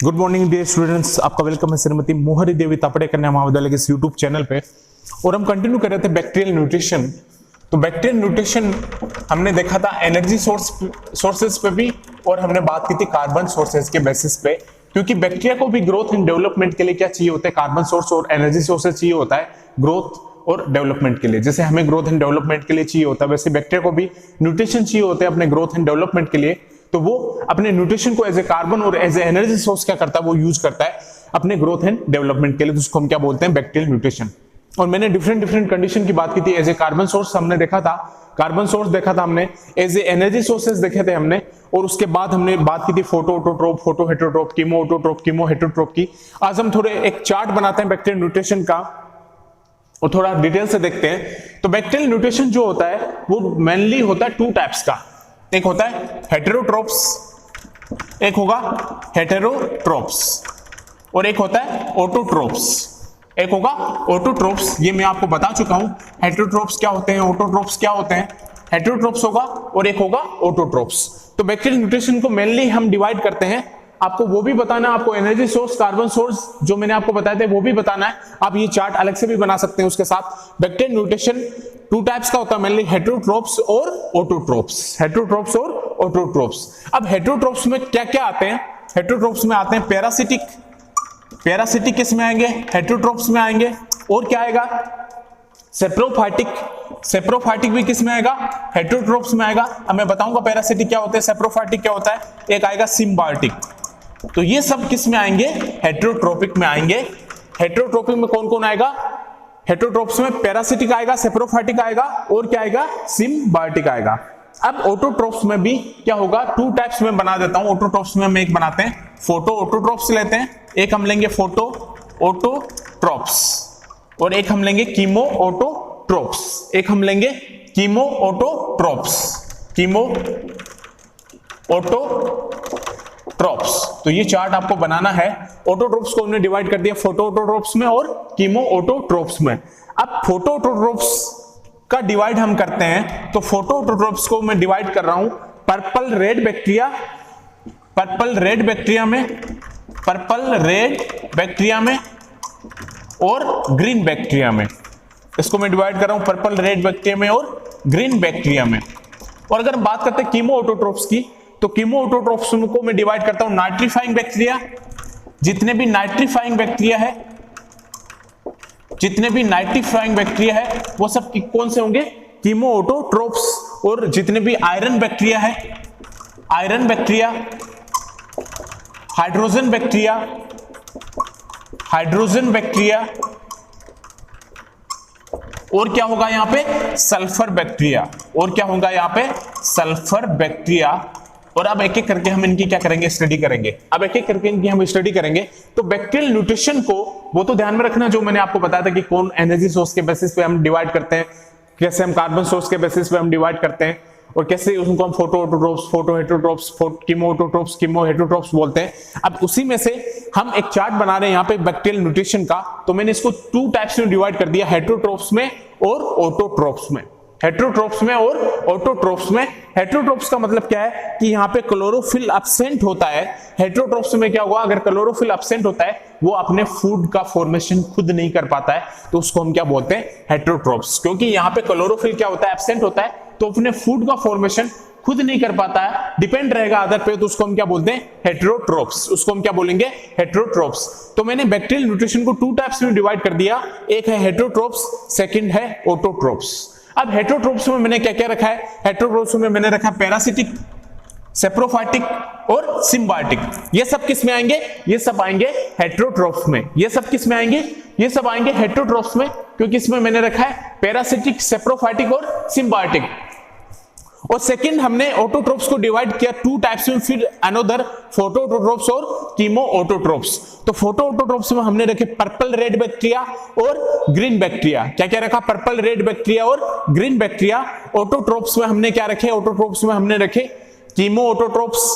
Good morning dear students, आपका welcome है श्रीमती मोहरी देवी तापड़े कन्या महाविद्यालय के इस यूट्यूब चैनल पे। और हम कंटिन्यू कर रहे थे बैक्टीरियल न्यूट्रिशन। तो बैक्टीरियल न्यूट्रिशन हमने देखा था एनर्जी सोर्सेज पे भी, और हमने बात की थी कार्बन सोर्सेज के बेसिस पे, क्योंकि बैक्टीरिया को भी ग्रोथ एंड डेवलपमेंट के लिए क्या चाहिए होता है, कार्बन सोर्स और एनर्जी सोर्सेज चाहिए होता है ग्रोथ और डेवलपमेंट के लिए। जैसे हमें ग्रोथ एंड डेवलपमेंट के लिए चाहिए होता है, वैसे बैक्टीरिया को भी न्यूट्रिशन चाहिए होता है अपने ग्रोथ एंड डेवलपमेंट के लिए। तो वो अपने न्यूट्रिशन को एज ए कार्बन और एज ए एनर्जी सोर्स क्या करता है, वो यूज करता है अपने ग्रोथ एंड डेवलपमेंट के लिए। तो उसको हम क्या बोलते हैं, बैक्टीरियल न्यूट्रिशन। और मैंने डिफरेंट कंडीशन की बात की थी। एज ए कार्बन सोर्स हमने देखा था, कार्बन सोर्स देखा था हमने, एज ए एनर्जी सोर्सेज देखे थे हमने, और उसके बाद हमने बात की थी photo autotroph, photo हेटेरोट्रोप, chemo autotroph, chemo हेटेरोट्रोप की। आज हम थोड़े एक चार्ट बनाते हैं बैक्टीरियल न्यूट्रिशन का और थोड़ा डिटेल से देखते हैं। तो बैक्टीरियल न्यूट्रिशन जो होता है वो मेनली होता है टू टाइप्स का। एक होता है हेटेरोट्रोप्स, एक होगा हेटेरोट्रोप्स, और एक होता है ऑटोट्रोप्स। एक होगा ऑटोट्रोप्स, ये मैं आपको बता चुका हूं हेटेरोट्रोप्स क्या होते हैं, ऑटोट्रोप्स क्या होते हैं। हेटेरोट्रोप्स होगा और एक होगा ऑटोट्रोप्स। तो बैक्टीरियल न्यूट्रिशन को मेनली हम डिवाइड करते हैं। आपको वो भी बताना है, आपको एनर्जी सोर्स, कार्बन सोर्स जो मैंने आपको बताया था वो भी बताना है। आप ये चार्ट अलग से भी बना सकते हैं उसके साथ। बैक्टीरियल न्यूट्रिशन टू टाइप्स का होता है मेनली, हेटेरोट्रोप्स और ऑटोट्रोप्स। हेटेरोट्रोप्स और ऑटोट्रोप्स। अब हेटेरोट्रोप्स में क्या क्या आते हैं, हेटेरोट्रोप्स में आते हैं पैरासिटिक, पैरासिटिक किस में आएंगे, हेटेरोट्रोप्स में आएंगे। और क्या आएगा, सेप्रोफाइटिक, सेप्रोफाइटिक भी किस में आएगा, हेटेरोट्रोप्स में आएगा। अब मैं बताऊंगा पैरासिटिक क्या होता है, सेप्रोफाइटिक क्या होता है। एक आएगा सिम्बायोटिक। तो ये सब किस में आएंगे, हेटेरोट्रोपिक में आएंगे। हेटेरोट्रोपिक में कौन कौन आएगा, हेटेरोट्रोप्स में पैरासिटिक आएगा, सेप्रोफाइटिक आएगा, और क्या आएगा, सिम्बायोटिक आएगा। अब ऑटोट्रोप्स में भी क्या होगा, टू टाइप्स में बना देता हूं। ऑटोट्रोप्स में हम एक बनाते हैं फोटो ऑटोट्रोप्स लेते हैं, एक हम लेंगे फोटो ऑटोट्रोप्स, और एक हम लेंगे कीमो ऑटोट्रोप्स, एक हम लेंगे कीमो ऑटोट्रोप्स, कीमो ऑटोट्रोप्स। तो ये चार्ट आपको बनाना है। ऑटोट्रोप्स को हमने डिवाइड कर दिया फोटो ऑटोट्रोप्स में और कीमो ऑटोट्रोप्स में। अब फोटो ऑटोट्रोप्स का डिवाइड हम करते हैं, तो फोटो ऑटोट्रोप्स को मैं डिवाइड कर रहा हूं purple red bacteria, purple red bacteria में, पर्पल रेड बैक्टीरिया में और ग्रीन बैक्टीरिया में। इसको मैं डिवाइड कर रहा हूं पर्पल रेड बैक्टीरिया में और ग्रीन बैक्टीरिया में। और अगर हम बात करते हैं कीमो ऑटोट्रोप्स की, तो कीमो ऑटोट्रोप्स को मैं डिवाइड करता हूं नाइट्रीफाइंग बैक्टीरिया, जितने भी नाइट्रीफाइंग बैक्टीरिया है, जितने भी नाइट्रीफाइंग बैक्टीरिया है वो सब कौन से होंगे, कीमो ऑटोट्रोप्स। और जितने भी आयरन बैक्टीरिया है, iron bacteria, hydrogen bacteria, hydrogen bacteria, और क्या होगा यहां पे, सल्फर बैक्टीरिया, और क्या होगा यहां पे, सल्फर बैक्टीरिया। और अब एक एक करके हम इनकी क्या करेंगे, स्टडी करेंगे। अब एक एक करके इनकी हम स्टडी करेंगे। तो बैक्टीरियल न्यूट्रिशन को वो तो ध्यान में रखना जो मैंने आपको बताया था कि कौन एनर्जी सोर्स के बेसिस पे हम डिवाइड करते हैं, कैसे हम कार्बन सोर्स के बेसिस पे हम डिवाइड करते हैं, और कैसे उनको हम photo autotrophs, photo heterotrophs, chemo autotrophs, chemo heterotrophs बोलते हैं। अब उसी में से हम एक चार्ट बना रहे हैं यहाँ पे बैक्टीरियल न्यूट्रिशन का। तो मैंने इसको टू टाइप्स में डिवाइड कर दिया, हेटेरोट्रोप्स में और ऑटोट्रोप्स में। हेटेरोट्रोप्स में और ऑटोट्रोप्स में। हेटेरोट्रोप्स का मतलब क्या है कि यहाँ पे क्लोरोफिल एब्सेंट होता है। हेटेरोट्रोप्स में क्या होगा, अगर क्लोरोफिल एब्सेंट होता है, वो अपने फूड का फॉर्मेशन खुद नहीं कर पाता है, तो उसको हम क्या बोलते हैं, हेटेरोट्रोप्स। क्योंकि यहाँ पे क्लोरोफिल क्या होता है, एब्सेंट होता है, तो अपने फूड का फॉर्मेशन खुद नहीं कर पाता है, डिपेंड रहेगा अदर पे, तो उसको हम क्या बोलते हैं, हेटेरोट्रोप्स। उसको हम क्या बोलेंगे, हेटेरोट्रोप्स। तो मैंने बैक्टीरियल न्यूट्रिशन को टू टाइप्स में डिवाइड कर दिया, एक है हेटेरोट्रोप्स, सेकंड है ऑटोट्रोप्स। अब हेटेरोट्रोप्स में मैंने क्या क्या रखा है, हेटेरोट्रोप्स में मैंने रखा पैरासिटिक, सेप्रोफाइटिक और सिम्बायोटिक। ये सब किस में आएंगे, ये सब आएंगे हेटेरोट्रोप्स में। ये सब किस में आएंगे, ये सब आएंगे हेटेरोट्रोप्स में, क्योंकि इसमें मैंने रखा है पैरासिटिक, सेप्रोफाइटिक और सिम्बायोटिक। और सेकंड हमने ऑटोट्रोप्स को डिवाइड किया टू टाइप्स में, फिर अनदर फोटो ऑटोट्रोप्स और कीमो ऑटोट्रोप्स। तो फोटो ऑटोट्रोप्स में हमने रखे पर्पल रेड बैक्टीरिया और ग्रीन बैक्टीरिया। क्या क्या रखा, पर्पल रेड बैक्टीरिया और ग्रीन बैक्टीरिया। ऑटोट्रोप्स में हमने क्या रखे, ऑटोट्रोप्स में हमने रखे कीमो ऑटोट्रोप्स,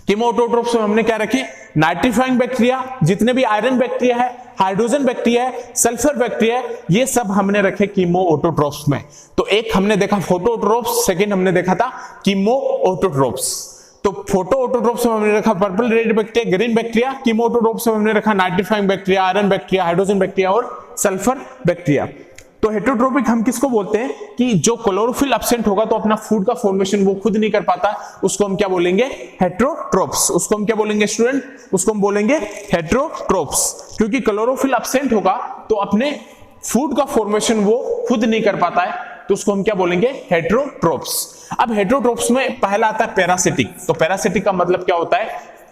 कीमो ऑटोट्रोप्स में हमने क्या रखे, नाइट्रीफाइंग बैक्टीरिया, जितने भी आयरन बैक्टीरिया है, हाइड्रोजन बैक्टीरिया है, सल्फर बैक्टीरिया है, ये सब हमने रखे कीमो ऑटोट्रोप्स में। तो एक हमने देखा फोटो ऑटोट्रोप्स, सेकंड हमने देखा था कीमो ऑटोट्रोप्स। तो फोटो ऑटोट्रोप्स में हमने रखा purple red bacteria, green bacteria. Chemoautotrophs में हमने रखा nitrifying bacteria, iron bacteria, hydrogen bacteria और सल्फर बैक्टीरिया। तो हेटेरोट्रोपिक हम किसको बोलते हैं कि जो क्लोरोफिल एब्सेंट होगा तो अपना फूड का फॉर्मेशन वो खुद नहीं कर पाता, उसको हम क्या बोलेंगे? हेटेरोट्रोप्स। उसको हम क्या बोलेंगे स्टूडेंट? उसको हम बोलेंगे हेटेरोट्रोप्स, क्योंकि क्लोरोफिल एब्सेंट होगा तो अपने फूड का फॉर्मेशन वो खुद नहीं कर पाता है, तो उसको हम क्या बोलेंगे? हेटेरोट्रोप्स। अब हेटेरोट्रोप्स में पहला आता है पैरासिटिक। तो पैरासिटिक का मतलब क्या होता है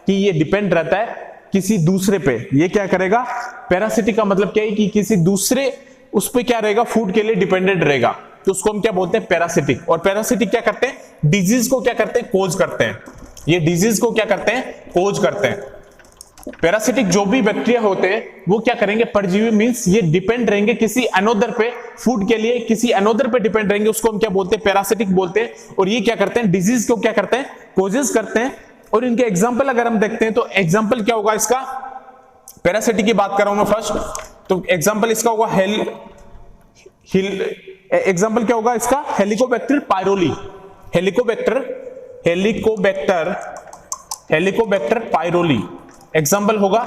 कि ये डिपेंड रहता है किसी दूसरे पे। ये क्या करेगा? पैरासिटिक का मतलब क्या है कि किसी दूसरे उस पे क्या रहेगा? फूड के लिए डिपेंडेंट रहेगा, तो उसको हम क्या बोलते हैं? पैरासिटिक। और पैरासिटिक क्या करते हैं? डिजीज को क्या करते हैं? कोज करते हैं। ये डिजीज को क्या करते हैं? कोज करते हैं। पैरासिटिक जो भी बैक्टीरिया होते हैं वो क्या करेंगे? परजीवी मींस ये डिपेंड रहेंगे किसी अनोदर पे, फूड के लिए किसी अनोदर पे डिपेंड रहेंगे, उसको हम क्या बोलते हैं? पैरासिटिक बोलते हैं। और ये क्या करते हैं? डिजीज को क्या करते हैं? कोजेस करते हैं। और इनके एग्जाम्पल अगर हम देखते हैं तो एग्जाम्पल क्या होगा इसका? पैरासिटिक की बात कर रहा हूं मैं फर्स्ट, तो एग्जाम्पल इसका होगा एग्जाम्पल क्या होगा इसका? हेलिकोबैक्टर पायरोली। हेलिकोबैक्टर पायरोली एग्जाम्पल होगा।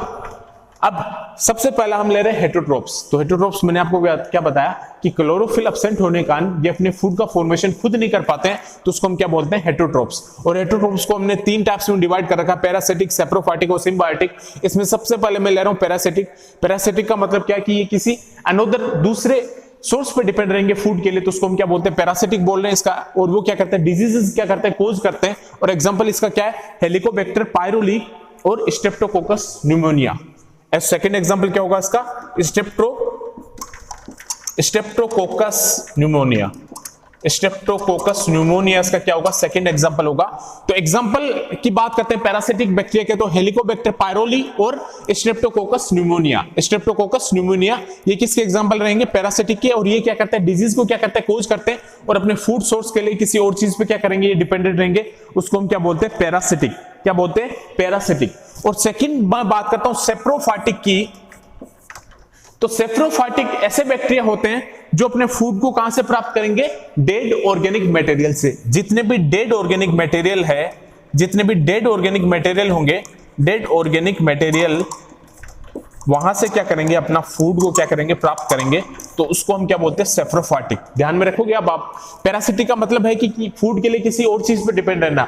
अब सबसे पहला हम ले रहे हैं हेटेरोट्रोप्स। तो हेटेरोट्रोप्स मैंने आपको क्या बताया कि क्लोरोफिल एब्सेंट होने के कारण ये अपने फूड का फॉर्मेशन खुद नहीं कर पाते हैं, तो उसको हम क्या बोलते हैं? हेटेरोट्रोप्स। और हेटेरोट्रोप्स को हमने 3 टाइप्स में डिवाइड कर रखा, पैरासिटिक, सेप्रोफाइटिक और सिम्बायोटिक। इसमें सबसे पहले मैं ले रहा हूं पैरासिटिक। पैरासिटिक का मतलब क्या है कि ये किसी अनोदर दूसरे सोर्स पे डिपेंड रहेंगे फूड के लिए, तो उसको हम क्या बोलते हैं? पैरासिटिक बोल रहे हैं इसका। और वो क्या करते हैं? डिजीजेस क्या करते हैं? कोज करते हैं। और एग्जांपल इसका क्या है? हेलिकोबैक्टर पायरोली और स्ट्रेप्टोकोकस न्यूमोनिया। सेकंड एग्जांपल क्या होगा इसका? Streptococcus pneumonia. स्ट्रेप्टोकोकस न्यूमोनिया इसका क्या होगा? सेकंड एग्जांपल होगा। तो एग्जांपल की बात करते हैं पैरासिटिक बैक्टीरिया के, तो हेलिकोबैक्टर पायरोली और स्ट्रेप्टोकोकस न्यूमोनिया। स्ट्रेप्टोकोकस न्यूमोनिया ये किसके एग्जांपल रहेंगे? पैरासिटिक के। और ये क्या करते हैं? डिजीज को क्या करते हैं? कोज करते हैं। और अपने फूड सोर्स के लिए किसी और चीज पे क्या करेंगे? ये डिपेंडेंट रहेंगे, उसको हम क्या बोलते हैं? पैरासिटिक। क्या बोलते हैं? पैरासिटिक। और सेकंड मैं बात करता हूं सेप्रोफाइटिक की। तो सेप्रोफाइटिक ऐसे बैक्टीरिया होते हैं जो अपने फूड को कहां से प्राप्त करेंगे? डेड ऑर्गेनिक मटेरियल से। जितने भी डेड ऑर्गेनिक मटेरियल है, जितने भी डेड ऑर्गेनिक मटेरियल होंगे, डेड ऑर्गेनिक मटेरियल वहां से क्या करेंगे? अपना फूड को क्या करेंगे? प्राप्त करेंगे, तो उसको हम क्या बोलते हैं? सेप्रोफाइटिक। ध्यान में रखोगे अब आप। पैरासिटिक का मतलब है कि फूड के लिए किसी और चीज पे डिपेंड रहना,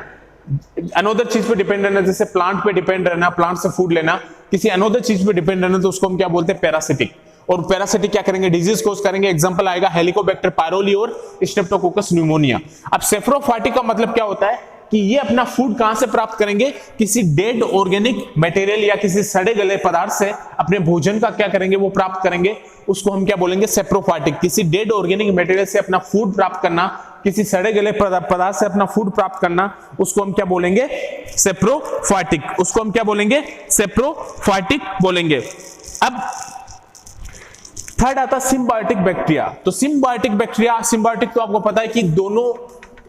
अनोदर चीज पे डिपेंड रहना, जैसे प्लांट पे डिपेंड रहना, प्लांट से फूड लेना, किसी अनोदर चीज पे डिपेंड रहना, तो उसको हम क्या बोलते हैं? पैरासिटिक। और पैरासिटिक क्या करेंगे? डिजीज कोज करेंगे। एग्जांपल आएगा हेलिकोबैक्टर पायरोली और स्ट्रेप्टोकोकस न्यूमोनिया। अब सेप्रोफाइटिक का मतलब क्या होता है कि ये अपना फूड कहां से प्राप्त करेंगे? किसी डेड ऑर्गेनिक मटेरियल या किसी सड़े गले पदार्थ से अपने भोजन का क्या करेंगे? वो प्राप्त करेंगे, उसको हम क्या बोलेंगे? सेप्रोफाइटिक। किसी डेड ऑर्गेनिक मटेरियल से अपना फूड प्राप्त करना, किसी सड़े गले पदार्थ से अपना फूड प्राप्त करना, उसको हम क्या बोलेंगे? सेप्रोफाइटिक। उसको हम क्या बोलेंगे? सेप्रोफाइटिक बोलेंगे। अब थर्ड आता सिम्बायोटिक बैक्टीरिया। तो सिम्बायोटिक बैक्टीरिया, सिम्बायोटिक तो आपको पता है कि दोनों,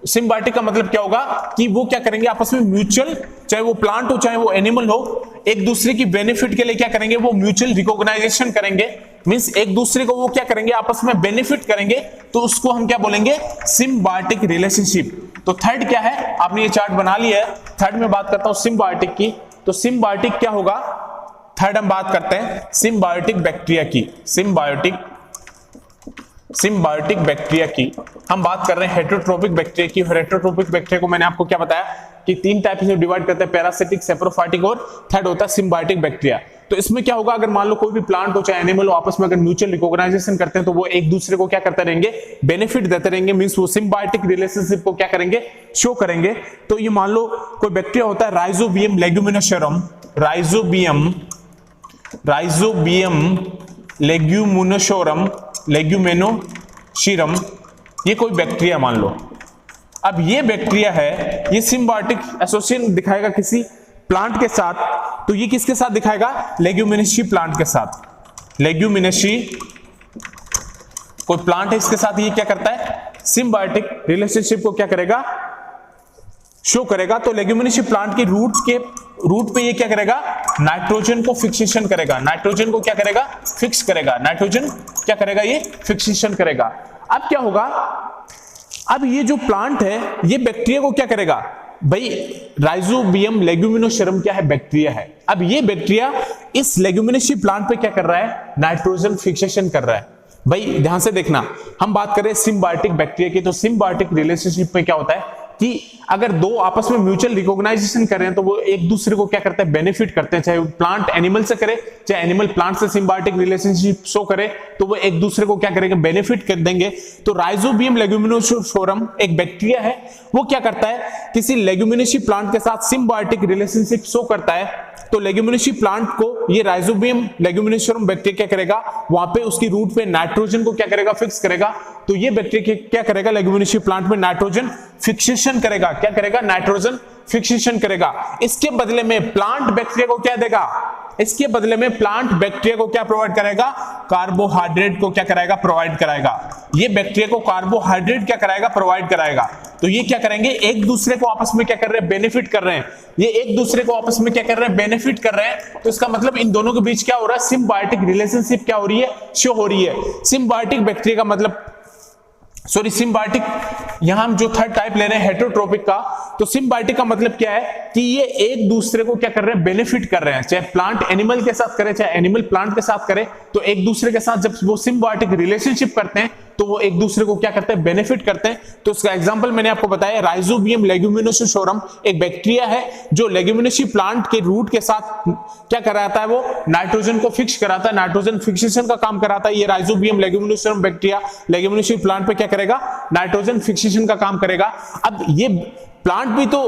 सिम्बायोटिक का मतलब क्या होगा कि वो क्या करेंगे? आपस में म्यूचुअल, चाहे वो प्लांट हो चाहे वो एनिमल हो, एक दूसरे की बेनिफिट के लिए क्या करेंगे? वो म्यूचुअल रिकॉग्नाइजेशन करेंगे। मींस एक दूसरे को वो क्या करेंगे? आपस में बेनिफिट करेंगे, तो उसको हम क्या बोलेंगे? Symbiotic relationship. तो थर्ड क्या है? आपने ये चार्ट बना लिया है। थर्ड में बात करता हूं सिम्बायोटिक की। तो सिम्बायोटिक क्या होगा? थर्ड हम बात करते हैं सिम्बायोटिक बैक्टीरिया की। सिम्बायोटिक बैक्टीरिया की हम बात कर रहे हैं हेटेरोट्रोपिक बैक्टीरिया की। हेटेरोट्रोपिक बैक्टीरिया को मैंने आपको क्या बताया कि 3 टाइप से डिवाइड करते हैं, पैरासिटिक, सेप्रोफाइटिक और थर्ड होता है सिम्बायोटिक बैक्टीरिया। तो इसमें क्या होगा? अगर मान लो कोई भी प्लांट हो चाहे एनिमल हो, आपस में अगर म्यूचुअल रिकॉग्नाइजेशन करते हैं तो वो एक दूसरे को क्या करते रहेंगे? बेनिफिट देते रहेंगे। मींस वो सिम्बायोटिक रिलेशनशिप को क्या करेंगे? शो करेंगे। तो ये मान लो कोई बैक्टीरिया होता है राइजोबियम लेग्यूमिनोसोरम, राइजोबियम लेग्यूमिनोसोरम, ये कोई बैक्टीरिया मान लो। अब ये बैक्टीरिया है, ये सिम्बायोटिक एसोसिएशन दिखाएगा किसी प्लांट के साथ, तो ये किसके साथ दिखाएगा? लेग्यूमिनेसी प्लांट के साथ। लेग्यूमिनेसी कोई प्लांट है, इसके साथ ये क्या करता है? सिम्बायोटिक रिलेशनशिप को क्या करेगा? शो करेगा। तो लेग्यूमिनेसी प्लांट की रूट पे ये क्या करेगा? नाइट्रोजन को फिक्सेशन करेगा। नाइट्रोजन को क्या करेगा? फिक्स करेगा। नाइट्रोजन क्या करेगा? ये फिक्सेशन करेगा। अब क्या होगा? अब ये जो प्लांट है, ये बैक्टीरिया को क्या करेगा? भाई राइजोबियम लेग्यूमिनोसोरम क्या है? बैक्टीरिया है। अब ये बैक्टीरिया इस लेग्यूमिनेसी प्लांट पे क्या कर रहा है? नाइट्रोजन फिक्सेशन कर रहा है। भाई ध्यान से देखना, हम बात करें सिम्बायोटिक बैक्टीरिया की, तो सिम्बायोटिक रिलेशनशिप में क्या होता है कि अगर दो आपस में म्यूचुअल रिकॉग्नाइजेशन कर रहे हैं तो वो एक दूसरे को क्या करते हैं? बेनिफिट करते हैं। चाहे प्लांट एनिमल से करे, चाहे एनिमल प्लांट से सिम्बायोटिक रिलेशनशिप शो करे, तो वो एक दूसरे को क्या करेंगे? बेनिफिट कर देंगे। तो राइजोबियम लेग्यूमिनोसोरम एक बैक्टीरिया है, वो क्या करता है? किसी लेग्यूमिनेसी प्लांट के साथ सिम्बायोटिक रिलेशनशिप शो करता है। तो लेग्यूमिनेसी प्लांट को ये राइजोबियम लेग्यूमिनोसोरम बैक्टीरिया क्या करेगा? वहां पे उसकी रूट पे नाइट्रोजन को क्या करेगा? फिक्स करेगा। तो ये बैक्टीरिया क्या करेगा? लेग्यूमिनेसी प्लांट में नाइट्रोजन फिक्सेशन करेगा। क्या करेगा? नाइट्रोजन फिक्सेशन करेगा। इसके बदले में प्लांट बैक्टीरिया को क्या देगा? इसके बदले में प्लांट बैक्टीरिया को क्या प्रोवाइड करेगा? कार्बोहाइड्रेट को क्या कराएगा? प्रोवाइड कराएगा। ये बैक्टीरिया को कार्बोहाइड्रेट क्या कराएगा? प्रोवाइड कराएगा। तो ये क्या करेंगे? एक दूसरे को आपस में क्या कर रहे हैं? बेनिफिट कर रहे हैं। ये एक दूसरे को आपस में क्या कर रहे हैं? बेनिफिट कर रहे हैं। तो इसका मतलब इन दोनों के बीच क्या हो रहा है? सिम्बायोटिक रिलेशनशिप क्या हो रही है? शो हो रही है। सिम्बायोटिक बैक्टीरिया का मतलब सिम्बायोटिक, यहां हम जो थर्ड टाइप ले रहे हैं हेटेरोट्रोपिक का, तो सिम्बायोटिक का मतलब क्या है कि ये एक दूसरे को क्या कर रहे हैं? बेनिफिट कर रहे हैं। चाहे प्लांट एनिमल के साथ करे, चाहे एनिमल प्लांट के साथ करे, तो एक दूसरे के साथ जब वो सिम्बायोटिक रिलेशनशिप करते हैं तो वो एक दूसरे को क्या करते हैं? बेनिफिट करते हैं। तो इसका एग्जांपल मैंने आपको बताया, राइजोबियम लेग्यूमिनोसोरम एक बैक्टीरिया है जो लेग्यूमिनेसी प्लांट के रूट के साथ क्या कराता है? वो नाइट्रोजन को फिक्स कराता है, नाइट्रोजन फिक्सेशन का काम कराता है। ये rhizobium leguminosarum bacteria Leguminosae plant पे क्या करेगा? नाइट्रोजन फिक्सेशन का काम करेगा। अब ये प्लांट भी तो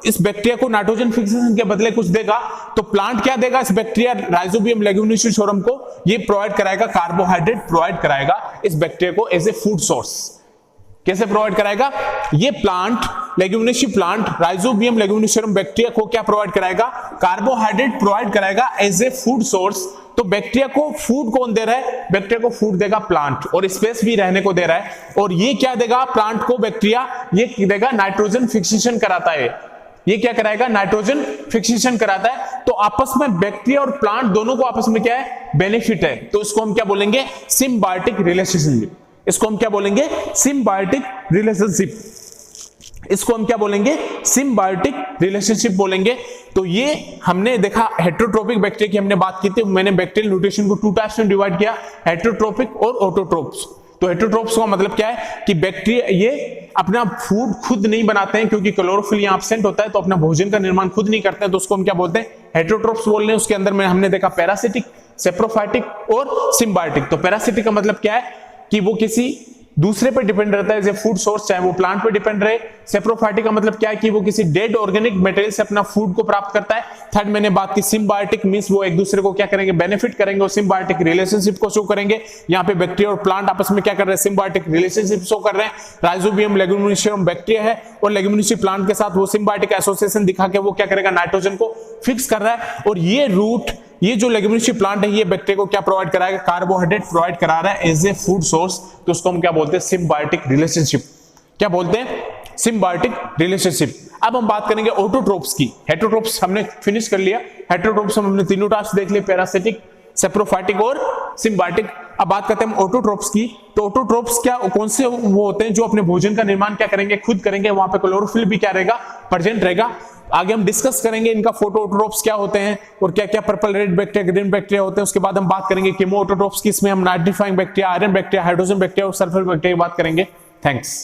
इस बैक्टीरिया को नाइट्रोजन फिक्सेशन के बदले कुछ देगा, तो प्लांट क्या देगा इस बैक्टीरिया राइजोबियम लेग्यूमिनोसोरम को? ये प्रोवाइड कराएगा, कार्बोहाइड्रेट प्रोवाइड कराएगा इस बैक्टीरिया को एज ए फूड सोर्स। कैसे प्रोवाइड कराएगा? ये plant leguminosae plant rhizobium leguminosarum bacteria को क्या प्रोवाइड कराएगा? कार्बोहाइड्रेट प्रोवाइड कराएगा एज ए फूड सोर्स। तो बैक्टीरिया को फूड कौन दे रहा है? बैक्टीरिया को फूड देगा प्लांट, और स्पेस भी रहने को दे रहा है। और ये क्या देगा प्लांट को? बैक्टीरिया ये देगा नाइट्रोजन फिक्सेशन कराता है। ये क्या कराएगा? नाइट्रोजन फिक्सेशन कराता है। तो आपस में बैक्टीरिया और प्लांट दोनों को आपस में क्या है? बेनिफिट है। तो इसको हम क्या बोलेंगे? Symbiotic relationship. इसको हम क्या बोलेंगे? Symbiotic relationship. इसको हम क्या बोलेंगे? सिम्बायोटिक रिलेशनशिप बोलेंगे। तो ये हमने देखा हेटेरोट्रोपिक बैक्टीरिया की हमने बात की थी। मैंने बैक्टीरियल न्यूट्रिशन को टू टाइप्स में डिवाइड किया, हेटेरोट्रोपिक और ऑटोट्रोप्स। तो हेटेरोट्रोप्स का मतलब क्या है कि बैक्टीरिया ये अपना फूड खुद नहीं बनाते हैं, क्योंकि क्लोरोफिल यहाँ एब्सेंट होता है, तो अपना भोजन का निर्माण खुद नहीं करते हैं। तो उसको हम क्या बोलते हैं? हेटेरोट्रोप्स बोल रहे हैं। उसके अंदर में हमने देखा पैरासिटिक, सेप्रोफाइटिक और सिम्बायोटिक। तो पैरासिटिक का मतलब क्या है कि वो किसी दूसरे पे डिपेंड रहता है, जैसे फूड सोर्स, चाहे वो प्लांट पे डिपेंड रहे। सेप्रोफाइटिक का मतलब क्या है कि वो किसी डेड ऑर्गेनिक मटेरियल से अपना फूड को प्राप्त करता है। थर्ड मैंने बात की सिम्बायोटिक, मींस वो एक दूसरे को क्या करेंगे? बेनिफिट करेंगे और सिम्बायोटिक रिलेशनशिप को शो करेंगे। यहाँ पे बैक्टीरिया और प्लांट आपस में क्या कर रहे हैं? सिम्बायोटिक रिलेशनशिप शो कर रहे हैं। राइजोबियम लेग्यूमिनोसोरम बैक्टीरिया है और लेग्यूमिनेसी प्लांट के साथ वो सिम्बायोटिक एसोसिएशन दिखा के वो क्या करेगा? नाइट्रोजन को फिक्स कर रहा है। और ये रूट, ये जो लेग्यूमिनेसी प्लांट है, ये बैक्टीरिया को क्या प्रोवाइड कराएगा? कार्बोहाइड्रेट प्रोवाइड करा रहा है एज ए फूड सोर्स। तो उसको हम क्या बोलते हैं? Symbiotic relationship. क्या बोलते हैं? Symbiotic relationship. अब हम बात करेंगे ऑटोट्रोप्स की। हेटेरोट्रोप्स हमने फिनिश कर लिया। हेटेरोट्रोप्स हमने तीनों टाइप्स देख लिए, पैरासिटिक, सेप्रोफाइटिक और सिम्बायोटिक। अब बात करते हैं हम ऑटोट्रोप्स की। तो ऑटोट्रोप्स क्या, कौन से वो होते हैं जो अपने भोजन का निर्माण क्या करेंगे? खुद करेंगे। वहां पे क्लोरोफिल भी क्या रहेगा? प्रेजेंट रहेगा। आगे हम डिस्कस करेंगे इनका फोटोऑटोट्रोप्स क्या होते हैं और क्या क्या purple red bacteria, green bacteria होते हैं। उसके बाद हम बात करेंगे कीमोऑटोट्रोप्स की। इसमें हम nitrifying bacteria, iron bacteria, hydrogen bacteria और सल्फर बैक्टीरिया की बात करेंगे। थैंक्स।